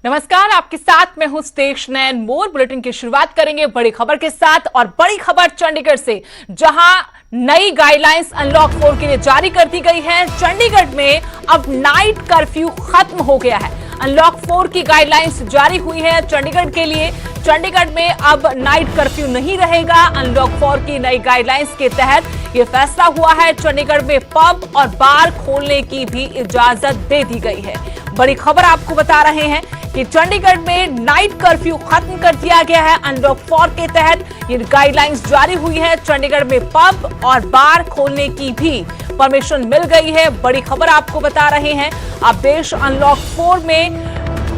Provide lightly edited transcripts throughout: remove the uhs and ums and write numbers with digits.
नमस्कार, आपके साथ मैं हूं स्टेश नैन मोर। बुलेटिन की शुरुआत करेंगे बड़ी खबर के साथ और बड़ी खबर चंडीगढ़ से, जहां नई गाइडलाइंस अनलॉक 4 के लिए जारी कर दी गई है। चंडीगढ़ में अब नाइट कर्फ्यू खत्म हो गया है। अनलॉक 4 की गाइडलाइंस जारी हुई है चंडीगढ़ के लिए। चंडीगढ़ में अब नाइट कर्फ्यू नहीं रहेगा। अनलॉक 4 की नई गाइडलाइंस के तहत यह फैसला हुआ है। चंडीगढ़ में पब और बार खोलने की भी इजाजत दे दी गई है। बड़ी खबर आपको बता रहे हैं कि चंडीगढ़ में नाइट कर्फ्यू खत्म कर दिया गया है। अनलॉक 4 के तहत ये गाइडलाइंस जारी हुई है। चंडीगढ़ में पब और बार खोलने की भी परमिशन मिल गई है। बड़ी खबर आपको बता रहे हैं। अब देश अनलॉक 4 में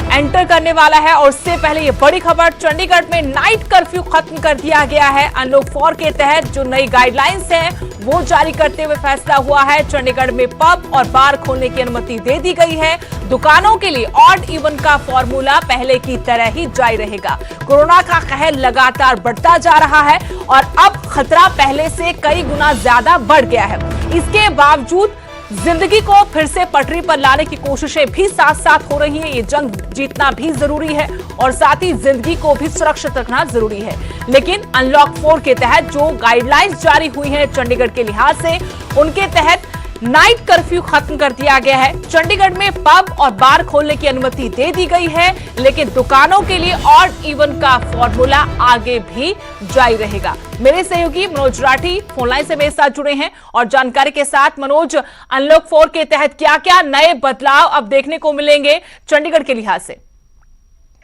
एंटर करने वाला है और उससे पहले ये बड़ी खबर, चंडीगढ़ में नाइट कर्फ्यू खत्म कर दिया गया है। अनलॉक 4 के तहत जो नई गाइडलाइंस है वो जारी करते हुए फैसला हुआ है। चंडीगढ़ में पब और बार खोलने की अनुमति दे दी गई है। दुकानों के लिए ऑड इवन का फॉर्मूला पहले की तरह ही जारी रहेगा। कोरोना का कहर लगातार बढ़ता जा रहा है और अब खतरा पहले से कई गुना ज्यादा बढ़ गया है। इसके बावजूद जिंदगी को फिर से पटरी पर लाने की कोशिशें भी साथ साथ हो रही हैं। ये जंग जीतना भी जरूरी है और साथ ही जिंदगी को भी सुरक्षित रखना जरूरी है। लेकिन अनलॉक 4 के तहत जो गाइडलाइंस जारी हुई है चंडीगढ़ के लिहाज से, उनके तहत नाइट कर्फ्यू खत्म कर दिया गया है। चंडीगढ़ में पब और बार खोलने की अनुमति दे दी गई है, लेकिन दुकानों के लिए ऑड इवन का फॉर्मूला आगे भी जारी रहेगा। मेरे सहयोगी मनोज राठी फोनलाइन से मेरे साथ जुड़े हैं और जानकारी के साथ। मनोज, अनलॉक 4 के तहत क्या क्या नए बदलाव अब देखने को मिलेंगे चंडीगढ़ के लिहाज से?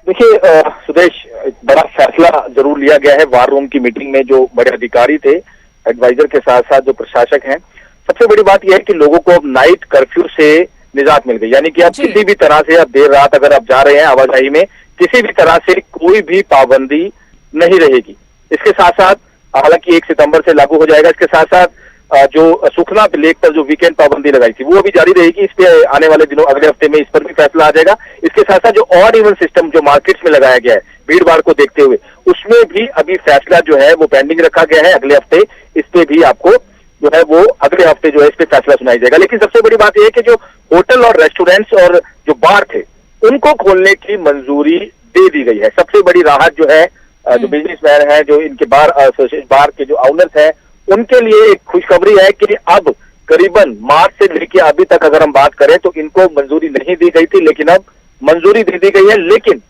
देखिए सुदेश, बड़ा फैसला जरूर लिया गया है। वार रूम की मीटिंग में जो बड़े अधिकारी थे, एडवाइजर के साथ साथ जो प्रशासक हैं, सबसे बड़ी बात यह है कि लोगों को अब नाइट कर्फ्यू से निजात मिल गई। यानी कि अब किसी भी तरह से, अब देर रात अगर आप जा रहे हैं आवाजाही में, किसी भी तरह से कोई भी पाबंदी नहीं रहेगी। इसके साथ साथ हालांकि 1 सितंबर से लागू हो जाएगा। इसके साथ साथ जो सुखना लेक पर जो वीकेंड पाबंदी लगाई थी वो अभी जारी रहेगी। इस पे आने वाले दिनों, अगले हफ्ते में इस पर भी फैसला आ जाएगा। इसके साथ साथ जो ऑड इवन सिस्टम जो मार्केट्स में लगाया गया है भीड़ भाड़ को देखते हुए, उसमें भी अभी फैसला जो है वो पेंडिंग रखा गया है। अगले हफ्ते इस पे भी आपको जो है वो अगले हफ्ते जो है इस पे फैसला सुनाई जाएगा। लेकिन सबसे बड़ी बात यह है कि जो होटल और रेस्टोरेंट्स और जो बार थे उनको खोलने की मंजूरी दे दी गई है। सबसे बड़ी राहत जो है, जो बिजनेसमैन है, जो इनके बार के जो ऑनर्स हैं, उनके लिए एक खुशखबरी है कि अब करीबन मार्च से लेकर अभी तक अगर हम बात करें तो इनको मंजूरी नहीं दी गई थी, लेकिन अब मंजूरी दे दी गई है, लेकिन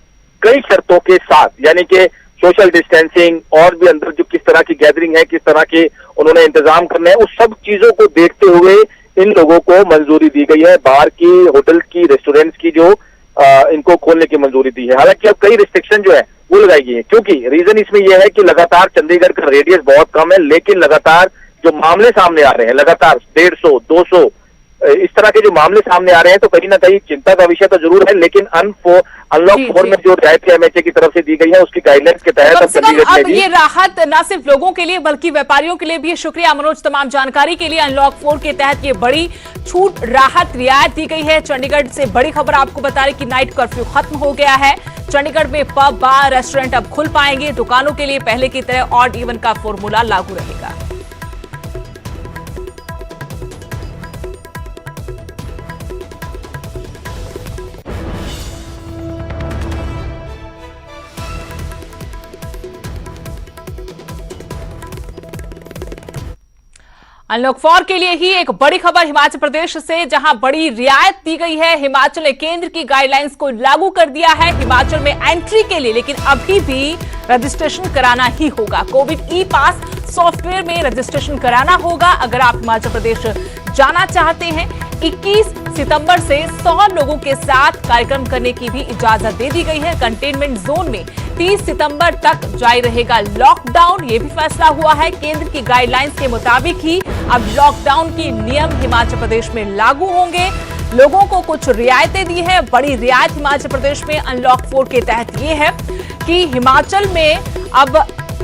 कई शर्तों के साथ। यानी कि सोशल डिस्टेंसिंग और भी अंदर जो किस तरह की गैदरिंग है, किस तरह के उन्होंने इंतजाम करने हैं, उस सब चीजों को देखते हुए इन लोगों को मंजूरी दी गई है। बार की, होटल की, रेस्टोरेंट्स की जो इनको खोलने की मंजूरी दी है। हालांकि अब कई रिस्ट्रिक्शन जो है वो लगाई गई है, क्योंकि रीजन इसमें यह है कि लगातार चंडीगढ़ का रेडियस बहुत कम है, लेकिन लगातार जो मामले सामने आ रहे हैं, लगातार 150, 200 इस तरह के जो मामले सामने आ रहे हैं, तो कहीं ना कहीं चिंता का विषय तो जरूर है। लेकिन अनलॉक 4 में जो रियायत एमएचए की तरफ से दी गई है उसकी गाइडलाइंस के तहत अब ये राहत न सिर्फ लोगों के लिए बल्कि व्यापारियों के लिए भी है। शुक्रिया मनोज तमाम जानकारी के लिए। अनलॉक 4 के तहत ये बड़ी छूट, राहत, रियायत दी गई है। चंडीगढ़ से बड़ी खबर आपको बता रही कि नाइट कर्फ्यू खत्म हो गया है। चंडीगढ़ में पब, बार, रेस्टोरेंट अब खुल पाएंगे। दुकानों के लिए पहले की तरह ऑड इवन का फॉर्मूला लागू रहेगा। अनलॉक 4 के लिए ही एक बड़ी खबर हिमाचल प्रदेश से, जहां बड़ी रियायत दी गई है। हिमाचल ने केंद्र की गाइडलाइंस को लागू कर दिया है हिमाचल में एंट्री के लिए, लेकिन अभी भी रजिस्ट्रेशन कराना ही होगा। कोविड ई पास सॉफ्टवेयर में रजिस्ट्रेशन कराना होगा अगर आप हिमाचल प्रदेश जाना चाहते हैं। 21 सितंबर से 100 लोगों के साथ कार्यक्रम करने की भी इजाजत दे दी गई है। कंटेनमेंट जोन में 30 सितंबर तक जारी रहेगा लॉकडाउन, ये भी फैसला हुआ है। केंद्र की गाइडलाइंस के मुताबिक ही अब लॉकडाउन के नियम हिमाचल प्रदेश में लागू होंगे। लोगों को कुछ रियायतें दी है। बड़ी रियायत हिमाचल प्रदेश में अनलॉक 4 के तहत ये है कि हिमाचल में अब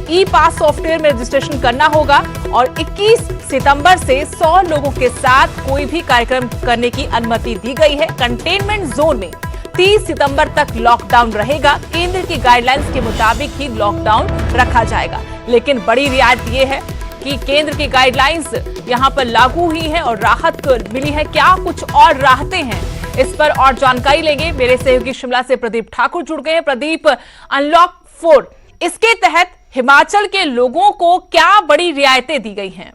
ई पास सॉफ्टवेयर में रजिस्ट्रेशन करना होगा और 21 सितंबर से 100 लोगों के साथ कोई भी कार्यक्रम करने की अनुमति दी गई है। कंटेनमेंट जोन में 30 सितंबर तक लॉकडाउन रहेगा। केंद्र की गाइडलाइंस के मुताबिक ही लॉकडाउन रखा जाएगा। लेकिन बड़ी रियायत यह है कि केंद्र की गाइडलाइंस यहां पर लागू हुई है और राहत मिली है। क्या कुछ और राहतें हैं इस पर और जानकारी लेंगे। मेरे सहयोगी शिमला से प्रदीप ठाकुर जुड़ गए हैं। प्रदीप, अनलॉक 4 इसके तहत हिमाचल के लोगों को क्या बड़ी रियायतें दी गई हैं?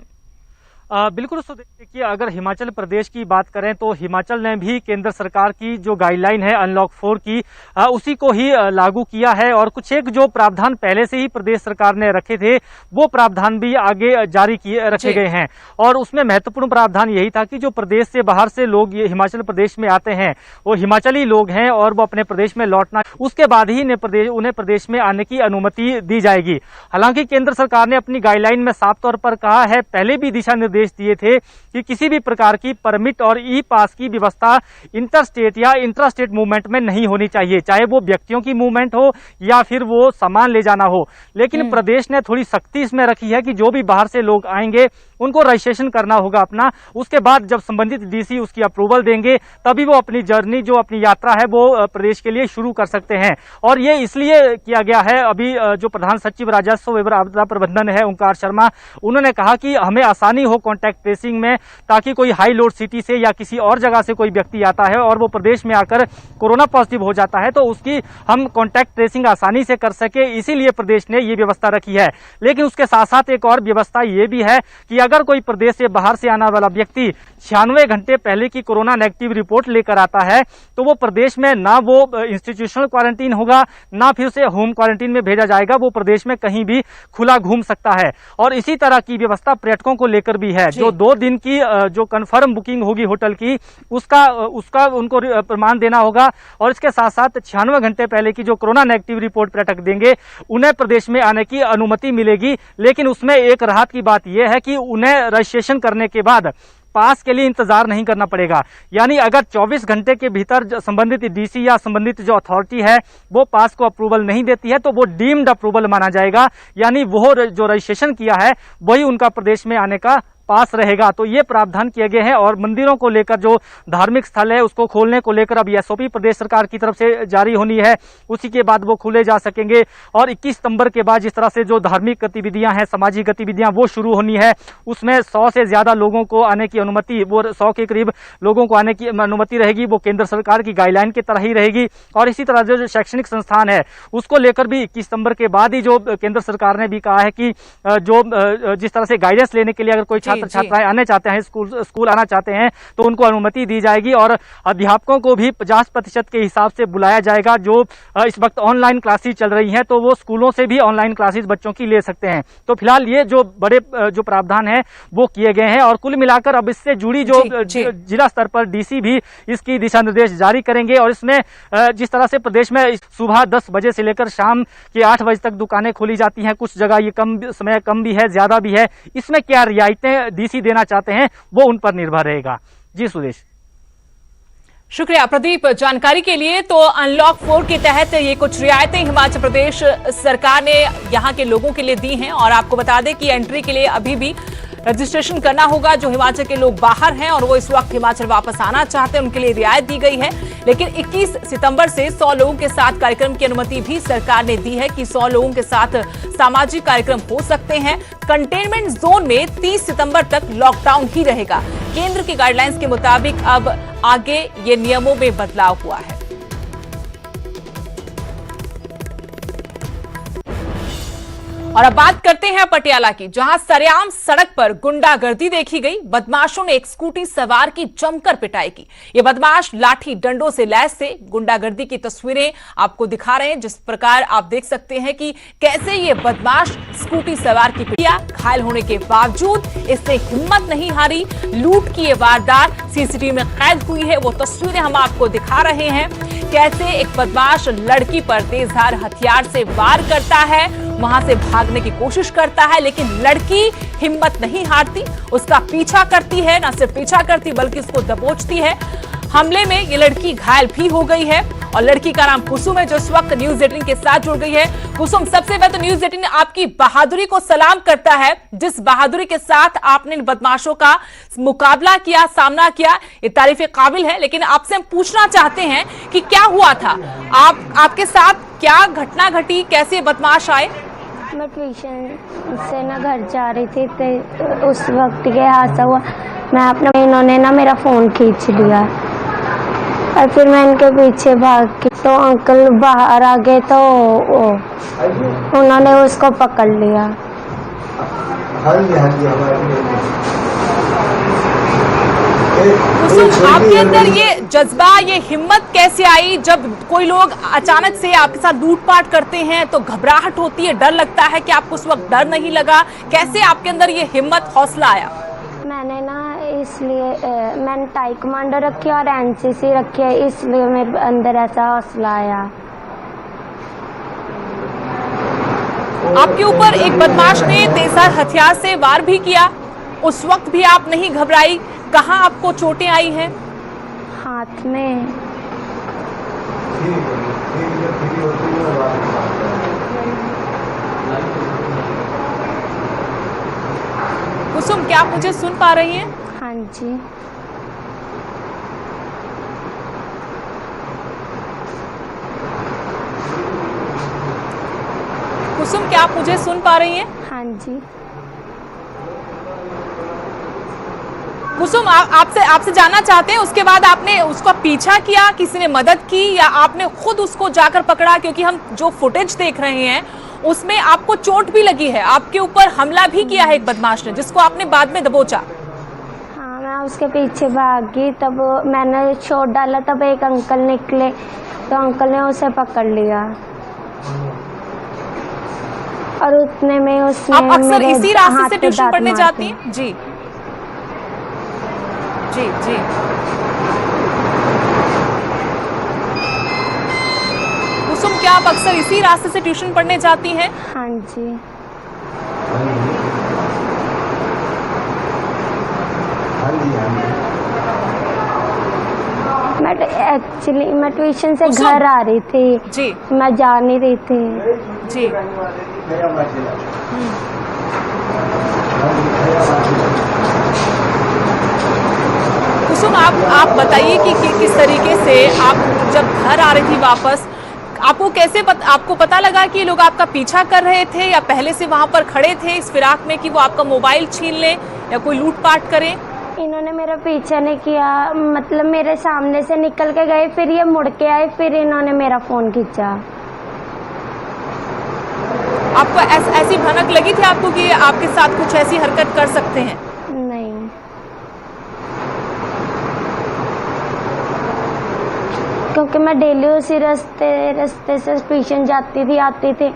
बिल्कुल। देखिए, अगर हिमाचल प्रदेश की बात करें तो हिमाचल ने भी केंद्र सरकार की जो गाइडलाइन है अनलॉक 4 की, उसी को ही लागू किया है और कुछ एक जो प्रावधान पहले से ही प्रदेश सरकार ने रखे थे वो प्रावधान भी आगे जारी रखे गए हैं। और उसमें महत्वपूर्ण प्रावधान यही था कि जो प्रदेश से बाहर से लोग ये हिमाचल प्रदेश में आते हैं वो हिमाचली लोग हैं और वो अपने प्रदेश में लौटना, उसके बाद ही उन्हें प्रदेश में आने की अनुमति दी जाएगी। हालांकि केंद्र सरकार ने अपनी गाइडलाइन में साफ तौर पर कहा है, पहले भी दिशा निर्देश दिए थे कि किसी भी प्रकार की परमिट और ई पास की व्यवस्था इंटरस्टेट या इंट्रास्टेट मूवमेंट में नहीं होनी चाहिए, चाहे वो व्यक्तियों की मूवमेंट हो या फिर वो सामान ले जाना हो। लेकिन प्रदेश ने थोड़ी सख्ती इसमें रखी है कि जो भी बाहर से लोग आएंगे उनको रजिस्ट्रेशन करना होगा अपना, उसके बाद जब संबंधित डीसी उसकी अप्रूवल देंगे तभी वो अपनी जर्नी, जो अपनी यात्रा है वो प्रदेश के लिए शुरू कर सकते हैं। और ये इसलिए किया गया है, अभी जो प्रधान सचिव राजस्व एवं आपदा प्रबंधन है ओंकार शर्मा, उन्होंने कहा कि हमें आसानी हो कॉन्टैक्ट ट्रेसिंग में, ताकि कोई हाई लोड सिटी से या किसी और जगह से कोई व्यक्ति आता है और वो प्रदेश में आकर कोरोना पॉजिटिव हो जाता है तो उसकी हम कॉन्टैक्ट ट्रेसिंग आसानी से कर सके, इसीलिए प्रदेश ने ये व्यवस्था रखी है। लेकिन उसके साथ साथ एक और व्यवस्था ये भी है कि अगर कोई प्रदेश से बाहर से आने वाला व्यक्ति 96 घंटे पहले की कोरोना नेगेटिव रिपोर्ट लेकर आता है तो वो प्रदेश में ना वो इंस्टीट्यूशनल क्वारंटीन होगा ना फिर उसे होम क्वारंटीन में भेजा जाएगा, वो प्रदेश में कहीं भी खुला घूम सकता है। और इसी तरह की व्यवस्था पर्यटकों को लेकर भी है। जो 2 दिन की जो कंफर्म बुकिंग होगी होटल की, उसका उनको प्रमाण देना होगा और इसके साथ साथ 96 घंटे पहले की जो कोरोना नेगेटिव रिपोर्ट पर्यटक देंगे उन्हें प्रदेश में आने की अनुमति मिलेगी। लेकिन उसमें एक राहत की बात यह है कि उन्हें रजिस्ट्रेशन करने के बाद पास के लिए इंतजार नहीं करना पड़ेगा। यानी अगर 24 घंटे के भीतर संबंधित डीसी या संबंधित जो अथॉरिटी है वो पास को अप्रूवल नहीं देती है तो वो डीम्ड अप्रूवल माना जाएगा, यानी वो जो रजिस्ट्रेशन किया है वही उनका प्रदेश में आने का पास रहेगा। तो ये प्रावधान किए गए हैं। और मंदिरों को लेकर, जो धार्मिक स्थल है उसको खोलने को लेकर अब एसओपी प्रदेश सरकार की तरफ से जारी होनी है, उसी के बाद वो खुले जा सकेंगे। और 21 सितंबर के बाद जिस तरह से जो धार्मिक गतिविधियां हैं, सामाजिक गतिविधियां वो शुरू होनी है, उसमें 100 से ज्यादा लोगों को आने की अनुमति, वो 100 के करीब लोगों को आने की अनुमति रहेगी, वो केंद्र सरकार की गाइडलाइन की तरह ही रहेगी। और इसी तरह जो शैक्षणिक संस्थान है उसको लेकर भी 21 सितंबर के बाद ही जो केंद्र सरकार ने भी कहा है कि जो जिस तरह से गाइडेंस लेने के लिए अगर कोई छात्राएं आने चाहते हैं, स्कूल आना चाहते हैं तो उनको अनुमति दी जाएगी। और अध्यापकों को भी 50% के हिसाब से बुलाया जाएगा। जो इस वक्त ऑनलाइन क्लासेस चल रही हैं तो वो स्कूलों से भी ऑनलाइन क्लासेस बच्चों की ले सकते हैं। तो फिलहाल ये जो बड़े जो प्रावधान है वो किए गए हैं। और कुल मिलाकर अब इससे जुड़ी जो जिला स्तर पर डीसी भी इसकी दिशा निर्देश जारी करेंगे। और इसमें जिस तरह से प्रदेश में सुबह 10 बजे से लेकर शाम के 8 बजे तक दुकानें खोली जाती हैं, कुछ जगह ये समय कम भी है, ज्यादा भी है, इसमें क्या रियायतें डीसी देना चाहते हैं वो उन पर निर्भर रहेगा। जी सुदेश। शुक्रिया प्रदीप जानकारी के लिए। तो अनलॉक 4 के तहत ये कुछ रियायतें हिमाचल प्रदेश सरकार ने यहां के लोगों के लिए दी हैं। और आपको बता दें कि एंट्री के लिए अभी भी रजिस्ट्रेशन करना होगा। जो हिमाचल के लोग बाहर हैं और वो इस वक्त हिमाचल वापस आना चाहते हैं उनके लिए रियायत दी गई है। लेकिन 21 सितंबर से 100 लोगों के साथ कार्यक्रम की अनुमति भी सरकार ने दी है कि 100 लोगों के साथ सामाजिक कार्यक्रम हो सकते हैं। कंटेनमेंट जोन में 30 सितंबर तक लॉकडाउन ही रहेगा। केंद्र की गाइडलाइंस के मुताबिक अब आगे ये नियमों में बदलाव हुआ है। और अब बात करते हैं पटियाला की, जहां सरेआम सड़क पर गुंडागर्दी देखी गई। बदमाशों ने एक स्कूटी सवार की जमकर पिटाई की। ये बदमाश लाठी डंडों से लैस थे। गुंडागर्दी की तस्वीरें आपको दिखा रहे हैं, जिस प्रकार आप देख सकते हैं कि कैसे ये बदमाश स्कूटी सवार की पिटिया। घायल होने के बावजूद इससे हिम्मत नहीं हारी। लूट की ये वारदात सीसीटीवी में कैद हुई है। वो तस्वीरें हम आपको दिखा रहे हैं, कैसे एक बदमाश लड़की पर तेजधार हथियार से वार करता है, वहां से भागने की कोशिश करता है, लेकिन लड़की हिम्मत नहीं हारती, उसका पीछा करती है। न सिर्फ पीछा करती बल्कि उसको दबोचती है। हमले में ये लड़की घायल भी हो गई है। और लड़की का नाम कुसुम है, जो इस वक्त न्यूज 18 के साथ जुड़ गई है। कुसुम, सबसे पहले तो न्यूज 18 आपकी बहादुरी को सलाम करता है। जिस बहादुरी के साथ आपने इन बदमाशों का मुकाबला किया, सामना किया, ये तारीफ काबिल है। लेकिन आपसे हम पूछना चाहते हैं कि क्या हुआ था, आपके साथ क्या घटना घटी, कैसे बदमाश आए? मैं ट्यूशन से ना घर जा रही थी तो उस वक्त ये हादसा हुआ। इन्होंने ना मेरा फोन खींच लिया। और फिर मैं इनके पीछे भाग गई तो अंकल बाहर आ गए तो उन्होंने उसको पकड़ लिया। कुसुम, आपके अंदर ये जज्बा, ये हिम्मत कैसे आई जब कोई लोग अचानक से आपके साथ लूटपाट करते हैं तो घबराहट होती है, डर लगता है कि आपको उस वक्त डर नहीं लगा? कैसे आपके अंदर ये हिम्मत, हौसला आया? मैंने ना इसलिए मैंने ताइक्वांडो रखी और एनसीसी रखी है, इसलिए मेरे अंदर ऐसा हौसला आया। आपके ऊपर एक बदमाश ने तेजधार हथियार से वार भी किया, उस वक्त भी आप नहीं घबराई? कहाँ आपको चोटें आई हैं? हाथ में। कुसुम, क्या आप मुझे सुन पा रही हैं? हाँ जी। कुसुम, क्या आप मुझे सुन पा रही हैं? हाँ जी। कुसुम, आपसे जानना चाहते हैं, उसके बाद आपने उसका पीछा किया, किसी ने मदद की या आपने खुद उसको जाकर पकड़ा? क्योंकि हम जो फुटेज देख रहे हैं उसमें आपको चोट भी लगी है, आपके ऊपर हमला भी किया है एक बदमाश ने, जिसको आपने बाद में दबोचा। हाँ, मैं उसके पीछे भागी, तब मैंने शॉट डाला, तब एक अंकल निकले तो अंकल ने उसे पकड़ लिया और उतने में उसने आप अक्सर इसी रास्ते से पे ट्यूशन दांत पढ़ने मारते जाती हैं? जी जी जी। कुसुम, क्या आप अक्सर इसी रास्ते से ट्यूशन पढ़ने जाती हैं? हाँ जी। मैं ट्यूशन से कुसुम। घर आ रही थी जी मैं जा नहीं रही थी। जी। कुसुम, आप बताइए कि किस तरीके से आप जब घर आ रही थी वापस, आपको आपको पता लगा कि ये लोग आपका पीछा कर रहे थे या पहले से वहां पर खड़े थे इस फिराक में कि वो आपका मोबाइल छीन ले या कोई लूटपाट करे? इन्होंने मेरा पीछा नहीं किया, मतलब मेरे सामने से निकल के गए, फिर ये मुड़ के आए, फिर इन्होंने मेरा फोन खींचा। आपको ऐसी भनक लगी थी आपको कि आपके साथ कुछ ऐसी हरकत कर सकते हैं? नहीं, क्योंकि मैं डेली उसी रास्ते से ट्यूशन जाती थी, आती थी,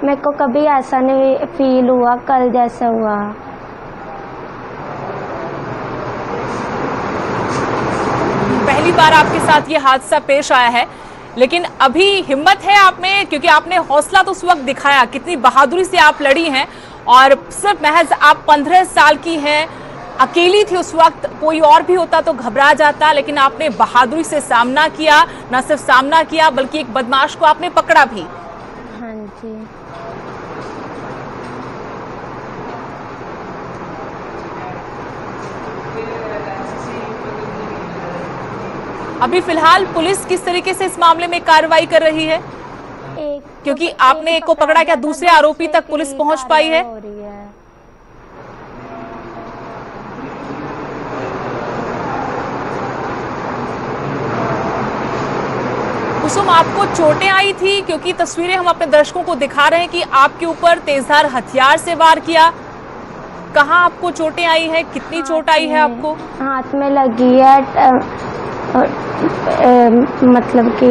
मेरे को कभी ऐसा नहीं फील हुआ कल जैसा हुआ। पहली बार आपके साथ ये हादसा पेश आया है, लेकिन अभी हिम्मत है आप में, क्योंकि आपने हौसला तो उस वक्त दिखाया, कितनी बहादुरी से आप लड़ी हैं, और सिर्फ महज आप 15 साल की हैं, अकेली थी उस वक्त, कोई और भी होता तो घबरा जाता, लेकिन आपने बहादुरी से सामना किया, न सिर्फ सामना किया बल्कि एक बदमाश को आपने पकड़ा भी। हाँ जी। अभी फिलहाल पुलिस किस तरीके से इस मामले में कार्रवाई कर रही है? क्योंकि आपने एक को पकड़ा, क्या दूसरे आरोपी तक पुलिस पहुंच पाई है? कुसुम, आपको चोटें आई थी? क्योंकि तस्वीरें हम अपने दर्शकों को दिखा रहे हैं कि आपके ऊपर तेजधार हथियार से वार किया। कहाँ आपको चोटें आई है? कितनी चोट आई है आपको? हाथ में लगी है, मतलब कि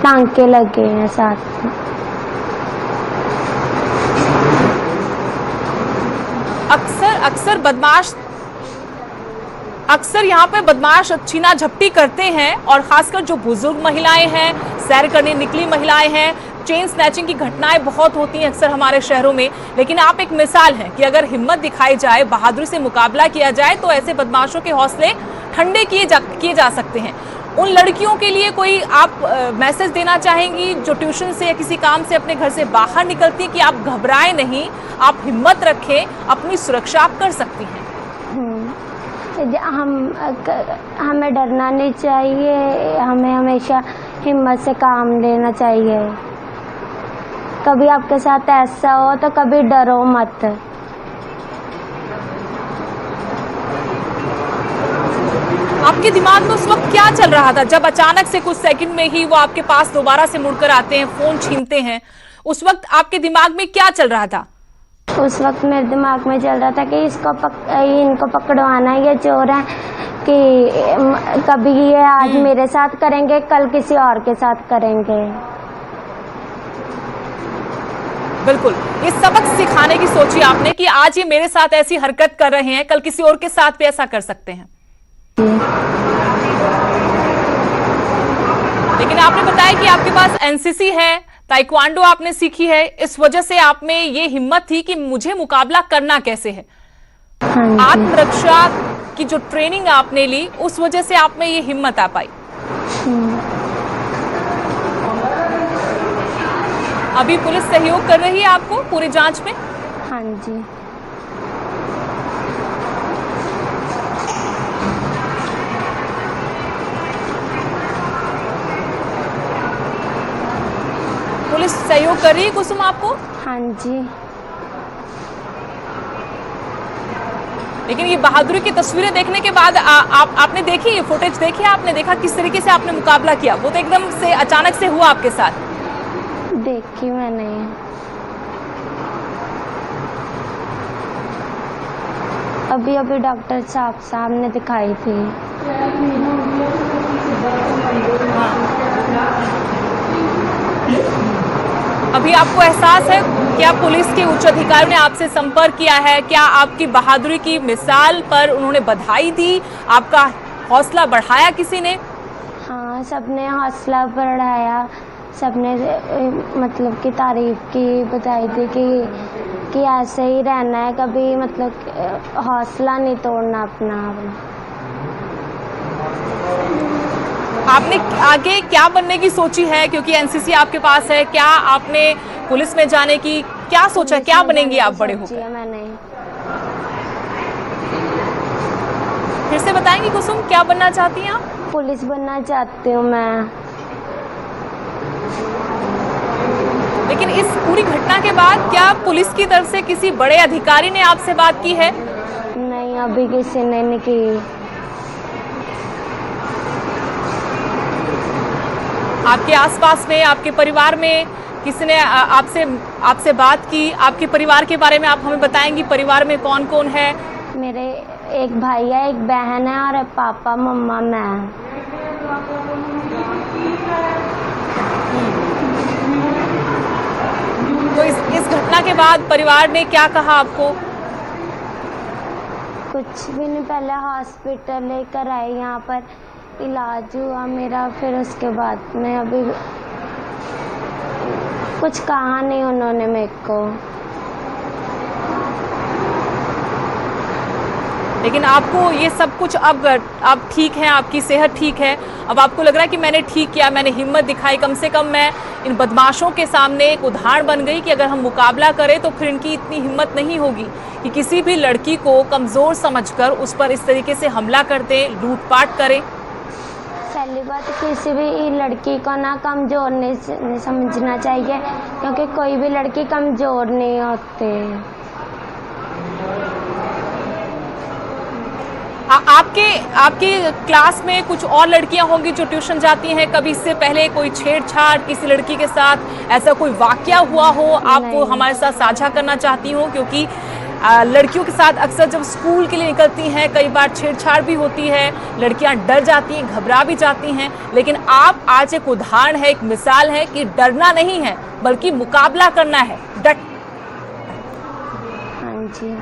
टांके लगे हैं साथ में। अक्सर यहाँ पे बदमाश छीना झपटी करते हैं, और खासकर जो बुजुर्ग महिलाएं हैं, सैर करने निकली महिलाएं हैं, चेन स्नैचिंग की घटनाएं बहुत होती हैं अक्सर हमारे शहरों में। लेकिन आप एक मिसाल हैं कि अगर हिम्मत दिखाई जाए, बहादुरी से मुकाबला किया जाए, तो ऐसे बदमाशों के हौसले ठंडे किए जा सकते हैं। उन लड़कियों के लिए कोई आप मैसेज देना चाहेंगी जो ट्यूशन से या किसी काम से अपने घर से बाहर निकलती, कि आप घबराएं नहीं, आप हिम्मत रखें, अपनी सुरक्षा आप कर सकती हैं? हमें डरना नहीं चाहिए, हमें हमेशा हिम्मत से काम लेना चाहिए। कभी आपके साथ ऐसा हो तो कभी डरो मत। आप आपके दिमाग में उस वक्त क्या चल रहा था जब अचानक से कुछ सेकंड में ही वो आपके पास दोबारा से मुड़कर आते हैं, फोन छीनते हैं? उस वक्त आपके दिमाग में क्या चल रहा था? उस वक्त मेरे दिमाग में चल रहा था कि इनको पकड़वाना, ये चोर है, कि कभी ये आज मेरे साथ करेंगे, कल किसी और के साथ करेंगे। बिल्कुल, ये सबक सिखाने की सोची आपने कि आज ये मेरे साथ ऐसी हरकत कर रहे हैं, कल किसी और के साथ भी ऐसा कर सकते हैं। लेकिन आपने बताया कि आपके पास एनसीसी है, ताइक्वांडो आपने सीखी है, इस वजह से आप में ये हिम्मत थी कि मुझे मुकाबला करना कैसे है। आत्मरक्षा की जो ट्रेनिंग आपने ली, उस वजह से आप में ये हिम्मत आ पाई। अभी पुलिस सहयोग कर रही है आपको पूरी जांच में? हाँ जी। पुलिस सहयोग कर रही है कुसुम आपको? हाँ जी। लेकिन ये बहादुरी की तस्वीरें देखने के बाद आपने देखी, ये फुटेज देखी, आपने देखा किस तरीके से आपने मुकाबला किया? वो तो एकदम से अचानक से हुआ आपके साथ। देखी मैंने। अभी डॉक्टर साहब ने दिखाई थी। अभी आपको एहसास है क्या पुलिस के उच्च अधिकारियों ने आपसे संपर्क किया है? क्या आपकी बहादुरी की मिसाल पर उन्होंने बधाई दी? आपका हौसला बढ़ाया किसी ने? हाँ, सबने हौसला बढ़ाया, सबने मतलब की तारीफ की, बधाई दी कि ऐसे ही रहना है, कभी मतलब हौसला नहीं तोड़ना अपना। आपने आगे क्या बनने की सोची है? क्योंकि एनसीसी आपके पास है, क्या आपने पुलिस में जाने की क्या सोचा? क्या बनेंगी आप बड़े होकर? मैंने फिर से बताएंगी कुसुम, क्या बनना चाहती हैं आप? पुलिस बनना चाहती हूँ मैं। लेकिन इस पूरी घटना के बाद क्या पुलिस की तरफ से किसी बड़े अधिकारी ने आपसे बात की है? नहीं, अभी किसी ने नहीं की। आपके आसपास में, आपके परिवार में किसी ने आपसे बात की? आपके परिवार के बारे में आप हमें बताएंगी, परिवार में कौन कौन है? मेरे एक भाई है, एक बहन है, और पापा, मम्मा, मैं। तो इस घटना के बाद परिवार ने क्या कहा आपको? कुछ भी नहीं, पहले हॉस्पिटल लेकर आए, यहाँ पर इलाज हुआ मेरा, फिर उसके बाद मैं अभी कुछ कहा नहीं उन्होंने मेरे को। लेकिन आपको ये सब कुछ अब आप ठीक हैं, आपकी सेहत ठीक है, अब आपको लग रहा है कि मैंने ठीक किया, मैंने हिम्मत दिखाई, कम से कम मैं इन बदमाशों के सामने एक उदाहरण बन गई कि अगर हम मुकाबला करें तो फिर इनकी इतनी हिम्मत नहीं होगी कि किसी भी लड़की को कमजोर समझकर उस पर इस तरीके से हमला कर दें, लूटपाट करें। पहली बात, किसी भी लड़की को ना कमजोर नहीं समझना चाहिए, क्योंकि कोई भी लड़की कमजोर नहीं होती। आपके क्लास में कुछ और लड़कियां होंगी जो ट्यूशन जाती हैं, कभी इससे पहले कोई छेड़छाड़ किसी लड़की के साथ ऐसा कोई वाकया हुआ हो, आप वो हमारे साथ साझा करना चाहती हो? क्योंकि लड़कियों के साथ अक्सर जब स्कूल के लिए निकलती हैं कई बार छेड़छाड़ भी होती है, लड़कियां डर जाती हैं, घबरा भी जाती हैं, लेकिन आप आज एक उदाहरण है, एक मिसाल है कि डरना नहीं है बल्कि मुकाबला करना है, डट। हाँ जी।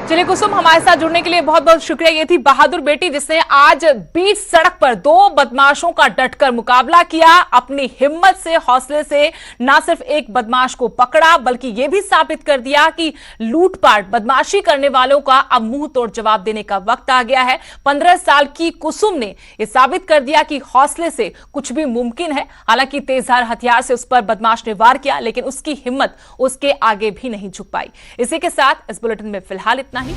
चलिए कुसुम, हमारे साथ जुड़ने के लिए बहुत बहुत शुक्रिया। ये थी बहादुर बेटी जिसने आज बीच सड़क पर दो बदमाशों का डटकर मुकाबला किया, अपनी हिम्मत से, हौसले से न सिर्फ एक बदमाश को पकड़ा बल्कि ये भी साबित कर दिया कि लूटपाट, बदमाशी करने वालों का अब मुंह तोड़ जवाब देने का वक्त आ गया है। 15 साल की कुसुम ने यह साबित कर दिया कि हौसले से कुछ भी मुमकिन है। हालांकि तेजधार हथियार से उस पर बदमाश ने वार किया, लेकिन उसकी हिम्मत उसके आगे भी नहीं झुक पाई। इसी के साथ इस बुलेटिन में फिलहाल इतना ही।